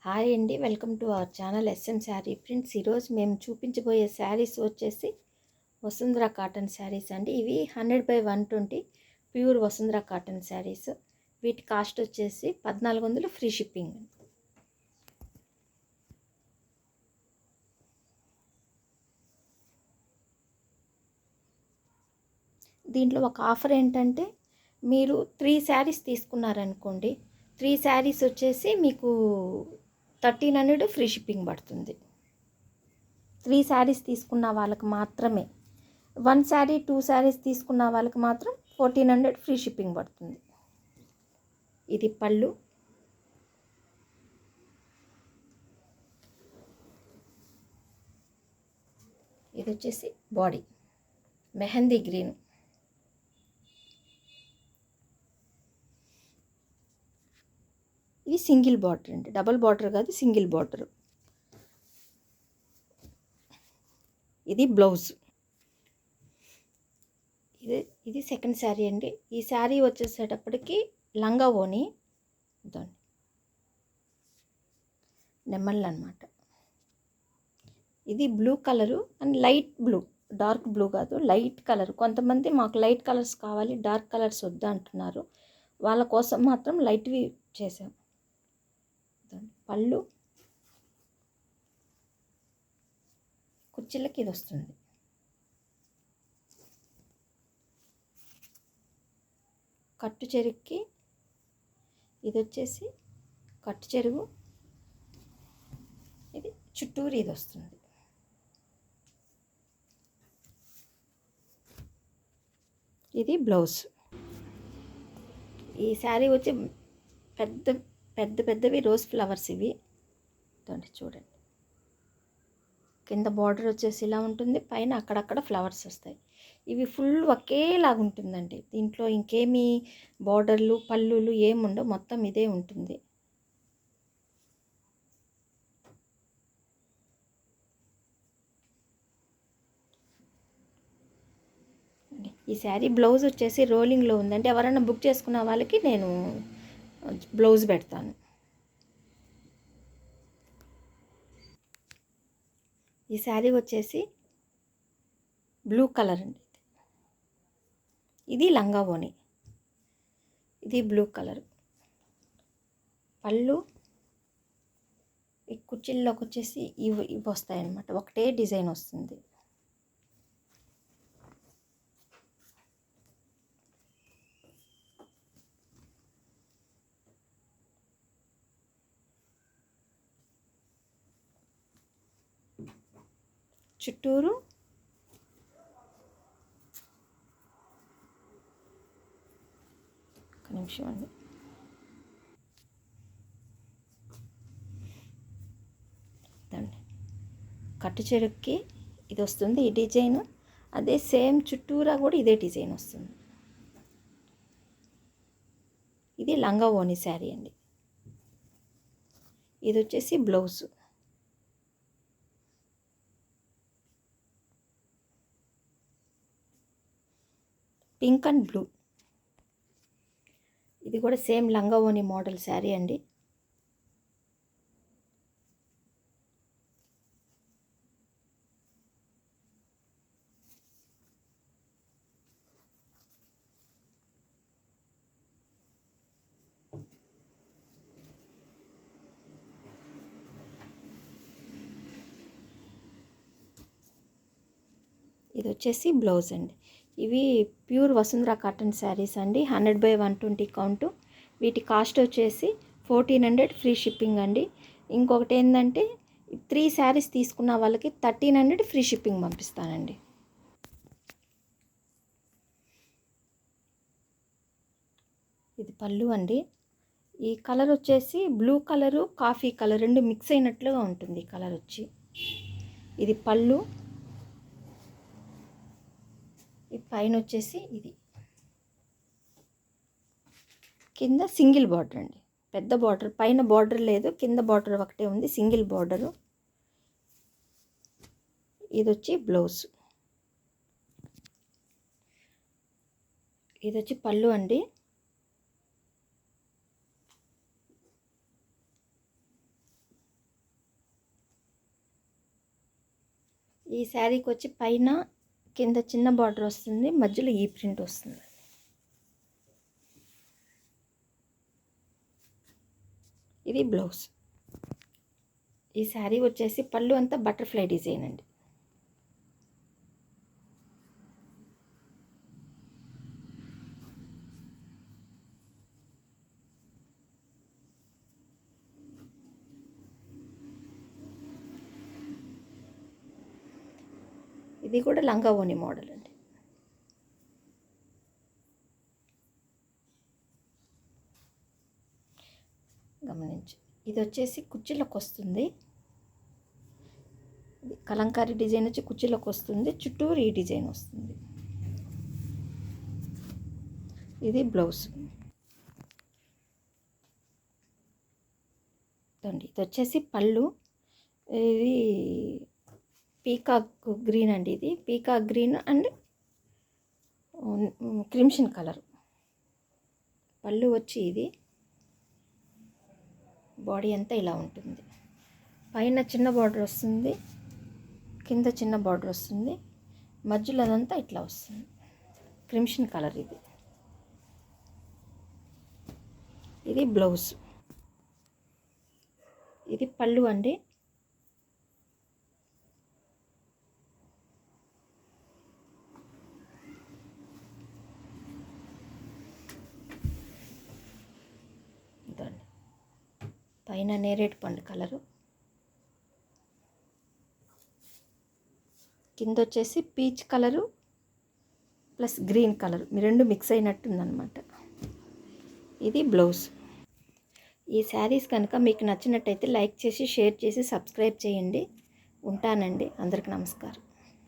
Hi అండి, welcome to our channel S M sari prints. ఈరోజు మేము చూపించబోయే శారీస్ వచ్చేసి వసుంధర కాటన్ శారీస్ అండి. ఇవి 100/120 ప్యూర్ వసుంధర కాటన్ శారీస్. వీటి కాస్ట్ వచ్చేసి 1400 ఫ్రీ షిప్పింగ్. దీంట్లో ఒక ఆఫర్ ఏంటంటే, మీరు 3 శారీస్ తీసుకున్నారనుకోండి, 3 శారీస్ వచ్చేసి మీకు 1300 ఫ్రీ షిప్పింగ్ పడుతుంది. 3 శారీస్ తీసుకున్న వాళ్ళకి మాత్రమే. 1 శారీ 2 శారీస్ తీసుకున్న వాళ్ళకి మాత్రం 1400 ఫ్రీ షిప్పింగ్ పడుతుంది. ఇది పళ్ళు, ఇది వచ్చేసి బాడీ మెహందీ గ్రీన్. ఇది సింగిల్ బార్డర్ అండి, డబుల్ బార్డర్ కాదు, సింగిల్ బార్డర్. ఇది బ్లౌజ్. ఇది సెకండ్ శారీ అండి. ఈ శారీ వచ్చేసేటప్పటికి లంగా ఓని దాన్ని నెమ్మళ్ళు అనమాట. ఇది blue colour and light blue, dark blue కాదు, లైట్ కలర్. కొంతమంది మాకు లైట్ కలర్స్ కావాలి, డార్క్ కలర్స్ వద్దా అంటున్నారు. వాళ్ళ కోసం మాత్రం లైట్వి చేసాం. పళ్ళు, కుర్చీలకి ఇది వస్తుంది. కట్టు చెరువుకి ఇది వచ్చేసి కట్టు చెరువు, ఇది చుట్టూరు ఇది వస్తుంది. ఇది బ్లౌజ్. ఈ శారీ వచ్చి పెద్ద పెద్ద పెద్దవి రోజ్ ఫ్లవర్స్ ఇవి చూడండి. కింద బార్డర్ వచ్చేసి ఇలా ఉంటుంది, పైన అక్కడక్కడ ఫ్లవర్స్ వస్తాయి. ఇవి ఫుల్ ఒకేలాగా ఉంటుందండి. దీంట్లో ఇంకేమీ బార్డర్లు పళ్ళులు ఏముండవు, మొత్తం ఇదే ఉంటుంది. ఈ శారీ బ్లౌజ్ వచ్చేసి రోలింగ్లో ఉందంటే ఎవరైనా బుక్ చేసుకున్న వాళ్ళకి నేను బ్లౌజ్ పెడతాను. ఈ శారీ వచ్చేసి బ్లూ కలర్ అండి. ఇది లంగా ఓని, ఇది బ్లూ కలర్. పళ్ళు ఈ కుర్చీల్లోకి వచ్చేసి ఇవి వస్తాయన్నమాట, ఒకటే డిజైన్ వస్తుంది. చుట్టూరు ఒక నిమిషం అండి. కట్టు చెరుక్కి ఇది వస్తుంది, ఈ డిజైన్. అదే సేమ్ చుట్టూరా కూడా ఇదే డిజైన్ వస్తుంది. ఇది లంగా ఓని శారీ అండి. ఇది వచ్చేసి బ్లౌజ్. Pink and blue. ఇది కూడా సేమ్ లంగా ఓని మోడల్ శారీ అండి. ఇది వచ్చేసి బ్లౌజ్ అండి. ఇవి ప్యూర్ వసుంధర కాటన్ శారీస్ అండి, 100/120 కౌంటు. వీటి కాస్ట్ వచ్చేసి 1400 ఫ్రీ షిప్పింగ్ అండి. ఇంకొకటి ఏంటంటే, 3 శారీస్ తీసుకున్న వాళ్ళకి 1300 ఫ్రీ షిప్పింగ్ పంపిస్తానండి. ఇది పళ్ళు అండి. ఈ కలర్ వచ్చేసి బ్లూ కలరు కాఫీ కలర్ రెండు మిక్స్ అయినట్లుగా ఉంటుంది ఈ కలర్ వచ్చి. ఇది పళ్ళు. ఈ పైన వచ్చేసి ఇది కింద సింగిల్ బార్డర్ అండి, పెద్ద బార్డర్. పైన బార్డర్ లేదు, కింద బార్డర్ ఒకటే ఉంది, సింగిల్ బార్డరు. ఇది వచ్చి బ్లౌజ్. ఇది వచ్చి పళ్ళు అండి. ఈ శారీకి వచ్చి పైన కింద చిన్న బార్డర్ వస్తుంది, మధ్యలో ఈ ప్రింట్ వస్తుంది. ఇది బ్లౌజ్. ఈ శారీ వచ్చేసి పళ్ళు అంతా బటర్ఫ్లై డిజైన్ అండి. ఇది కూడా లంగా ఓని మోడల్ అండి. గమనించు, ఇది వచ్చేసి కుర్చీలకు వస్తుంది. కలంకారీ డిజైన్ వచ్చి కుర్చీలకు వస్తుంది, చుట్టూరు ఈ డిజైన్ వస్తుంది. ఇది బ్లౌజ్. ఇది వచ్చేసి పళ్ళు. ఇది పీకాక్ గ్రీన్ అండి. ఇది peacock green and crimson colour. పళ్ళు వచ్చి ఇది బాడీ అంతా ఇలా ఉంటుంది. పైన చిన్న బార్డర్ వస్తుంది, కింద చిన్న బార్డర్ వస్తుంది, మధ్యలో అదంతా ఇట్లా వస్తుంది. క్రిమ్షన్ కలర్ ఇది. ఇది బ్లౌజ్. ఇది పళ్ళు అండి. పైన నేరేడు పండు కలరు, కింద వచ్చేసి peach colour plus green colour, మీ రెండు మిక్స్ అయినట్టుందన్నమాట. ఇది బ్లౌజ్. ఈ శారీస్ కనుక మీకు నచ్చినట్టయితే లైక్ చేసి, షేర్ చేసి, సబ్స్క్రైబ్ చేయండి. ఉంటానండి. అందరికీ నమస్కారం.